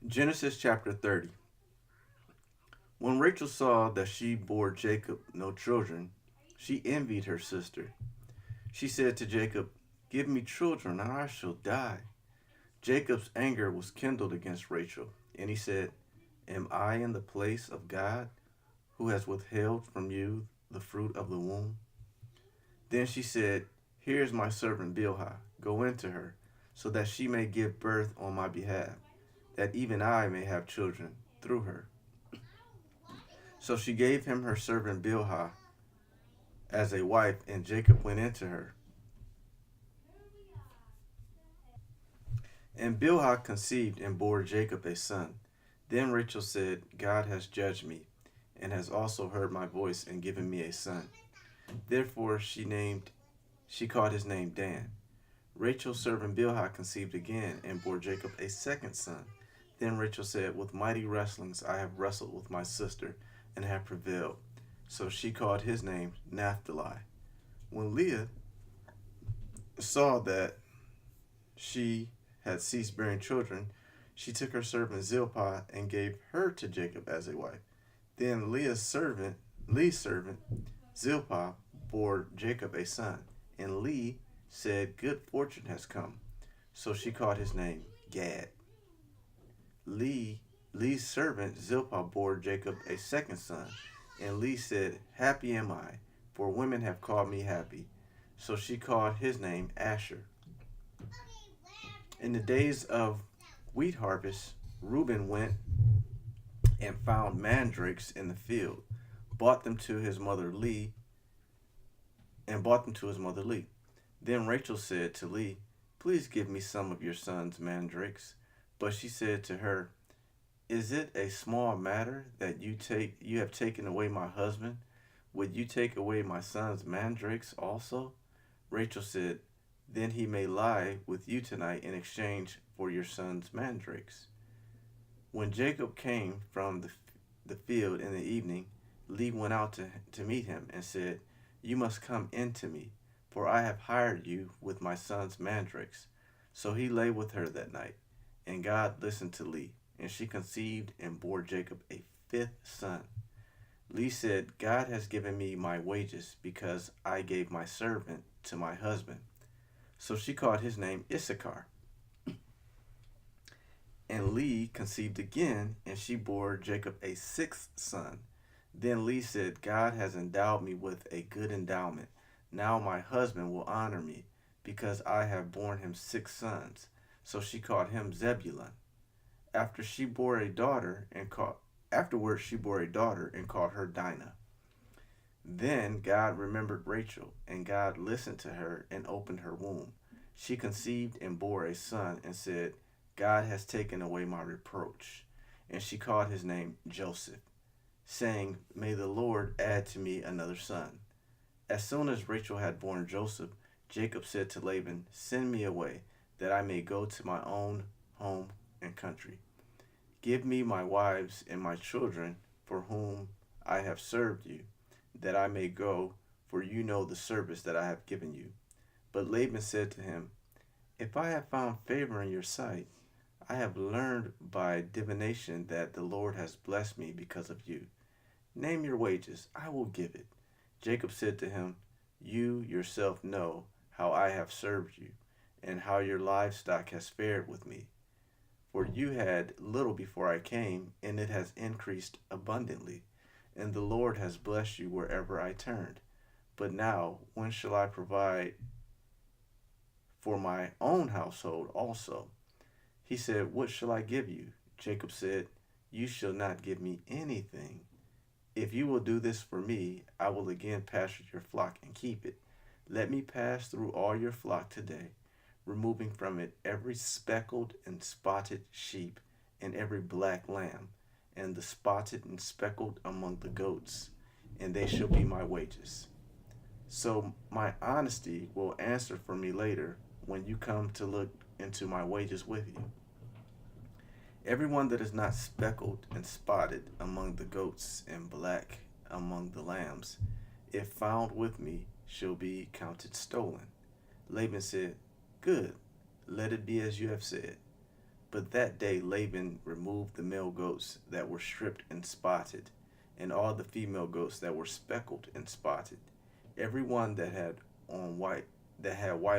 Genesis chapter 30. When Rachel saw that she bore Jacob no children, she envied her sister. She said to Jacob, "Give me children, or I shall die." Jacob's anger was kindled against Rachel, and he said, "Am I in the place of God, who has withheld from you the fruit of the womb?" Then she said, "Here is my servant Bilhah. Go into her, so that she may give birth on my behalf, that even I may have children through her." So she gave him her servant Bilhah as a wife, and Jacob went into her. And Bilhah conceived and bore Jacob a son. Then Rachel said, "God has judged me, and has also heard my voice and given me a son." Therefore she called his name Dan. Rachel's servant Bilhah conceived again and bore Jacob a second son. Then Rachel said, "With mighty wrestlings I have wrestled with my sister, and have prevailed." So she called his name Naphtali. When Leah saw that she had ceased bearing children, she took her servant Zilpah and gave her to Jacob as a wife. Then Leah's servant Zilpah bore Jacob a son, and Leah said, "Good fortune has come." So she called his name Gad. Leah's servant Zilpah bore Jacob a second son, and Leah said, "Happy am I, for women have called me happy." So she called his name Asher. In the days of wheat harvest, Reuben went and found mandrakes in the field, brought them to his mother Leah, and brought them to his mother Leah. Then Rachel said to Leah, "Please give me some of your son's mandrakes." But she said to her, "Is it a small matter that you have taken away my husband? Would you take away my son's mandrakes also?" Rachel said, "Then he may lie with you tonight in exchange for your son's mandrakes." When Jacob came from the field in the evening, Leah went out to meet him and said, "You must come in to me, for I have hired you with my son's mandrakes." So he lay with her that night, and God listened to Leah, and she conceived and bore Jacob a fifth son. Leah said, "God has given me my wages because I gave my servant to my husband." So she called his name Issachar. And Leah conceived again, and she bore Jacob a sixth son. Then Leah said, "God has endowed me with a good endowment. Now my husband will honor me, because I have borne him six sons." So she called him Zebulun. After she bore a daughter and called Afterwards she bore a daughter and called her Dinah. Then God remembered Rachel, and God listened to her and opened her womb. She conceived and bore a son and said, "God has taken away my reproach." And she called his name Joseph, saying, "May the Lord add to me another son." As soon as Rachel had borne Joseph, Jacob said to Laban, "Send me away, that I may go to my own home and country. Give me my wives and my children, for whom I have served you, that I may go, for you know the service that I have given you." But Laban said to him, "If I have found favor in your sight, I have learned by divination that the Lord has blessed me because of you. Name your wages, I will give it." Jacob said to him, "You yourself know how I have served you, and how your livestock has fared with me. For you had little before I came, and it has increased abundantly, and the Lord has blessed you wherever I turned. But now, when shall I provide for my own household also?" He said, "What shall I give you?" Jacob said, "You shall not give me anything. If you will do this for me, I will again pasture your flock and keep it. Let me pass through all your flock today, removing from it every speckled and spotted sheep and every black lamb, and the spotted and speckled among the goats, and they shall be my wages. So my honesty will answer for me later when you come to look into my wages with you. Everyone that is not speckled and spotted among the goats and black among the lambs, if found with me, shall be counted stolen." Laban said, "Good, let it be as you have said." But that day Laban removed the male goats that were stripped and spotted, and all the female goats that were speckled and spotted, every one that had white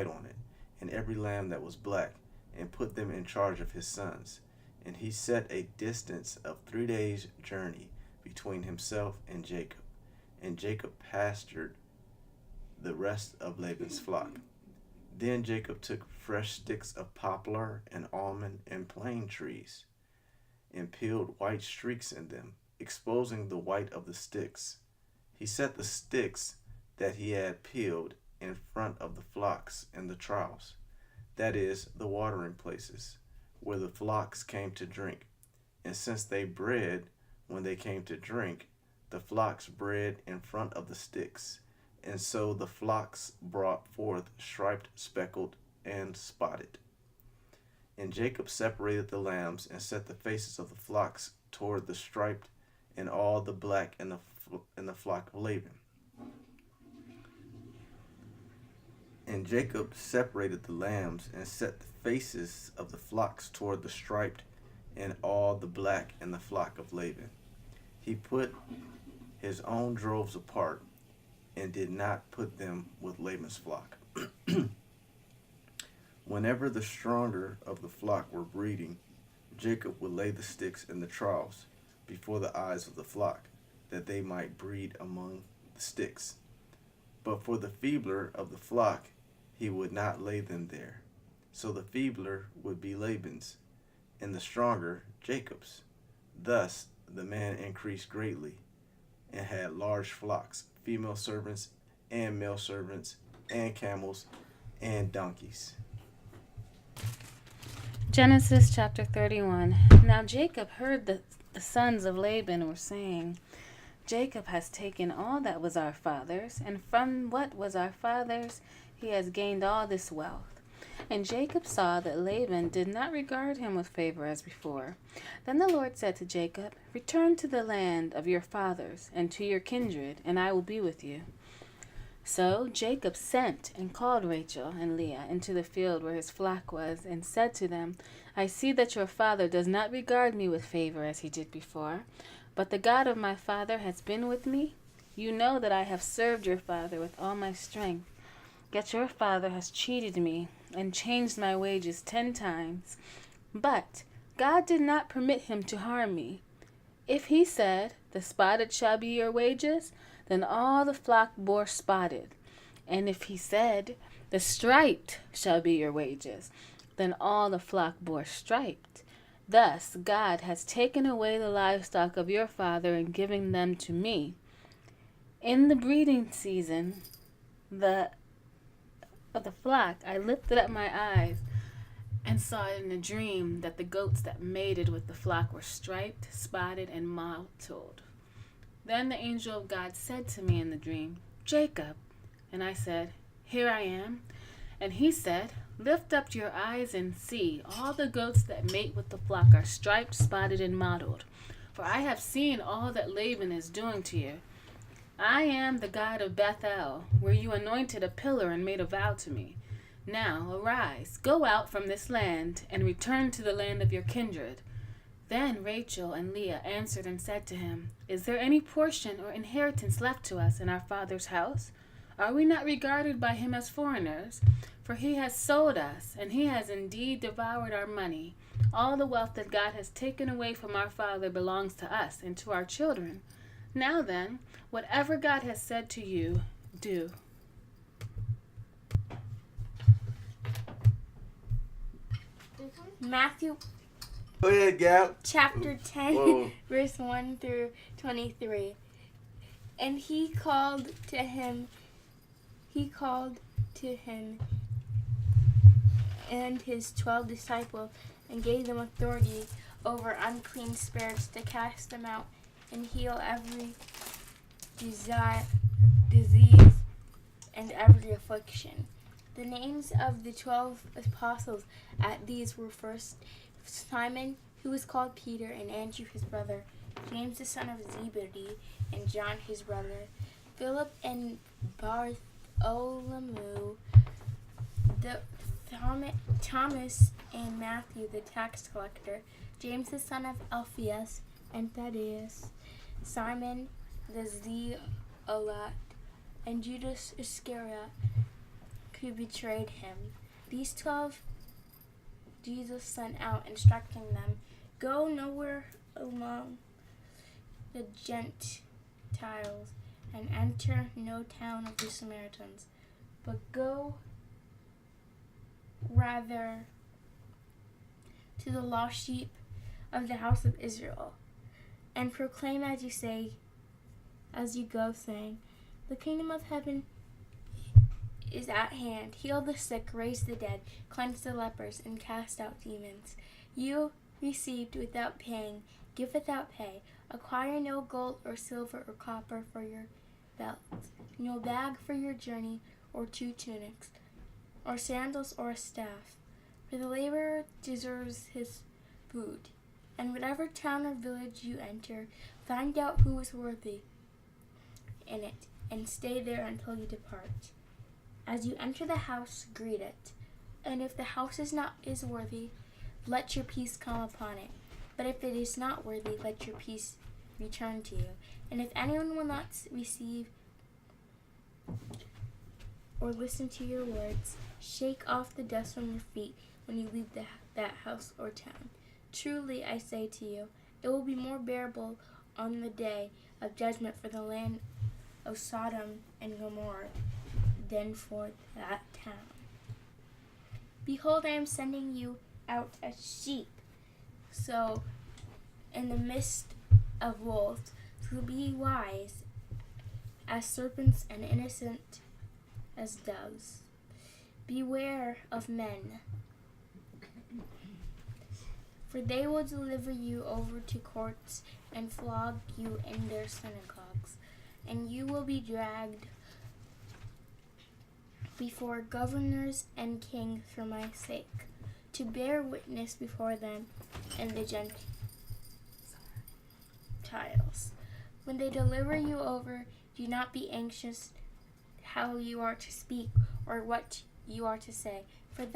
on it, and every lamb that was black, and put them in charge of his sons. And he set a distance of 3 days' journey between himself and Jacob. And Jacob pastured the rest of Laban's flock. Then Jacob took fresh sticks of poplar and almond and plane trees, and peeled white streaks in them, exposing the white of the sticks. He set the sticks that he had peeled in front of the flocks in the troughs, that is, the watering places, where the flocks came to drink. And since they bred when they came to drink, the flocks bred in front of the sticks. And so the flocks brought forth striped, speckled, and spotted. And Jacob separated the lambs and set the faces of the flocks toward the striped and all the black in the flock of Laban. And Jacob separated the lambs and set the faces of the flocks toward the striped and all the black in the flock of Laban. He put his own droves apart and did not put them with Laban's flock. Whenever the stronger of the flock were breeding, Jacob would lay the sticks in the troughs before the eyes of the flock, that they might breed among the sticks. But for the feebler of the flock, he would not lay them there. So the feebler would be Laban's, and the stronger Jacob's. Thus the man increased greatly, and had large flocks, female servants and male servants, and camels and donkeys. Genesis chapter 31. Now Jacob heard that the sons of Laban were saying, Jacob has taken all that was our father's, and from what was our father's he has gained all this wealth. And Jacob saw that Laban did not regard him with favor as before. Then the Lord said to Jacob, Return to the land of your fathers and to your kindred, and I will be with you. So Jacob sent and called Rachel and Leah into the field where his flock was, and said to them, I see that your father does not regard me with favor as he did before, but the God of my father has been with me. You know that I have served your father with all my strength. Yet your father has cheated me and changed my wages 10 times. But God did not permit him to harm me. If he said, The spotted shall be your wages, then all the flock bore spotted. And if he said, The striped shall be your wages, then all the flock bore striped. Thus God has taken away the livestock of your father and given them to me. In the breeding season of the flock, I lifted up my eyes and saw in a dream that the goats that mated with the flock were striped, spotted, and mottled. Then the angel of God said to me in the dream, Jacob. And I said, Here I am. And he said, Lift up your eyes and see, all the goats that mate with the flock are striped, spotted, and mottled. For I have seen all that Laban is doing to you. I am the God of Bethel, where you anointed a pillar and made a vow to me. Now arise, go out from this land, and return to the land of your kindred. Then Rachel and Leah answered and said to him, Is there any portion or inheritance left to us in our father's house? Are we not regarded by him as foreigners? For he has sold us, and he has indeed devoured our money. All the wealth that God has taken away from our father belongs to us and to our children. Now then, whatever God has said to you, do. Matthew Go ahead, Gal. chapter 10, Whoa. verse 1 through 23. And he called to him and his 12 disciples, and gave them authority over unclean spirits to cast them out and heal every disease and every affliction. The names of the 12 apostles at these were first Simon, who was called Peter, and Andrew his brother, James the son of Zebedee, and John his brother, Philip and Bartholomew, Thomas and Matthew the tax collector, James the son of Alphaeus and Thaddeus, Simon the Zealot, and Judas Iscariot, who betrayed him. These 12 Jesus sent out, instructing them, "Go nowhere among the Gentiles, and enter no town of the Samaritans, but go rather to the lost sheep of the house of Israel, and proclaim as you go, saying, the kingdom of heaven is at hand. Heal the sick, raise the dead, cleanse the lepers, and cast out demons. You received without paying, give without pay. Acquire no gold or silver or copper for your belt, no bag for your journey, or 2 tunics, or sandals, or a staff. For the laborer deserves his food. And whatever town or village you enter, find out who is worthy in it, and stay there until you depart. As you enter the house, greet it. And if the house is worthy, let your peace come upon it. But if it is not worthy, let your peace return to you. And if anyone will not receive or listen to your words, shake off the dust from your feet when you leave that house or town. Truly, I say to you, it will be more bearable on the day of judgment for the land of Sodom and Gomorrah than for that town. Behold, I am sending you out as sheep, so in the midst of wolves. So be wise as serpents and innocent as doves. Beware of men, for they will deliver you over to courts and flog you in their synagogues, and you will be dragged before governors and kings for my sake, to bear witness before them and the Gentiles. When they deliver you over, do not be anxious how you are to speak or what you are to say, for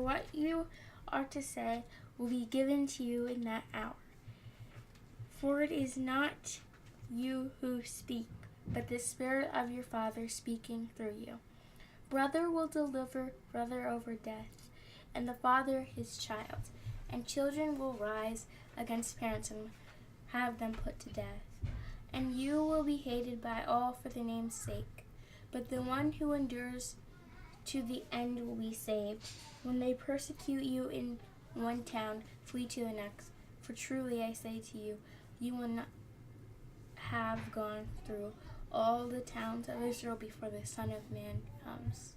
what you are to say will be given to you in that hour. For it is not you who speak, but the Spirit of your Father speaking through you. Brother will deliver brother over death, and the father his child, and children will rise against parents and have them put to death. And you will be hated by all for the name's sake, but the one who endures to the end will be saved. When they persecute you in one town, flee to the next. For truly I say to you, you will not have gone through all the towns of Israel before the Son of Man comes.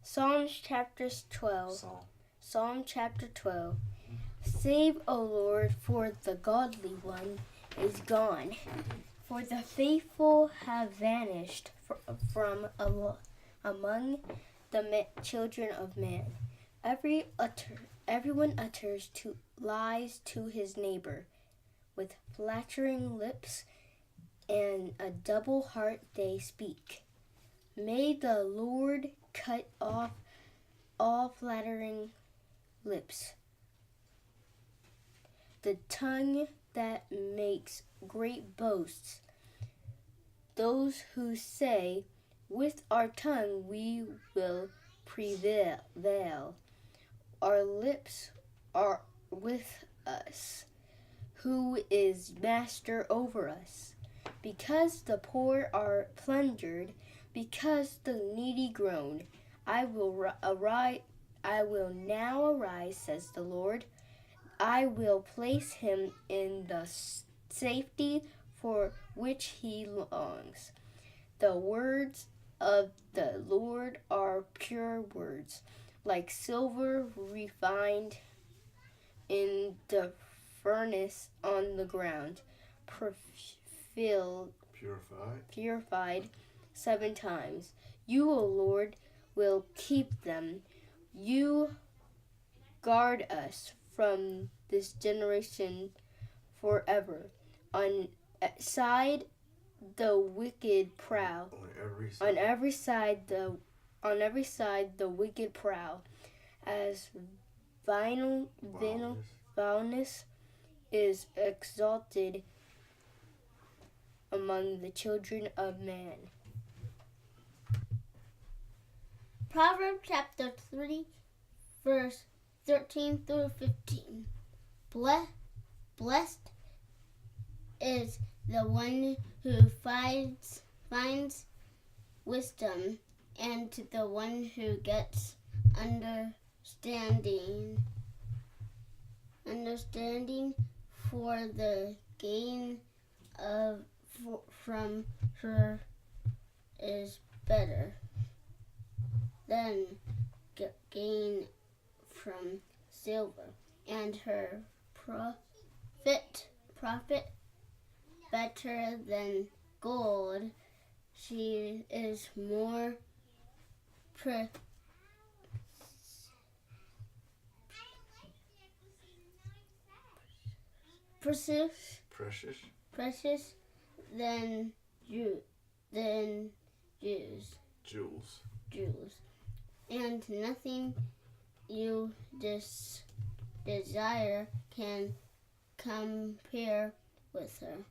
Psalms chapter 12. Psalm chapter 12. Save, O Lord, for the godly one is gone, for the faithful have vanished from among the children of man. Everyone utters lies to his neighbor. With flattering lips and a double heart they speak. May the Lord cut off all flattering lips. The tongue that makes great boasts. Those who say, with our tongue we will prevail. Our lips are with us. Who is master over us? Because the poor are plundered, because the needy groan, I will now arise, says the Lord. I will place him in the safety for which he longs. The words of the Lord are pure words, like silver refined in the furnace on the ground, purified 7 times. You, O Lord, will keep them. You guard us from this generation forever. On side the wicked prowl. On every side. On every side the wicked prowl. As vileness is exalted among the children of man. Proverbs chapter 3, verse 13 through 15. Blessed is the one who finds wisdom, and the one who gets understanding, for the gain from her is better than gain from silver, and her profit better than gold. She is more precious than jewels, and nothing you desire can compare with her.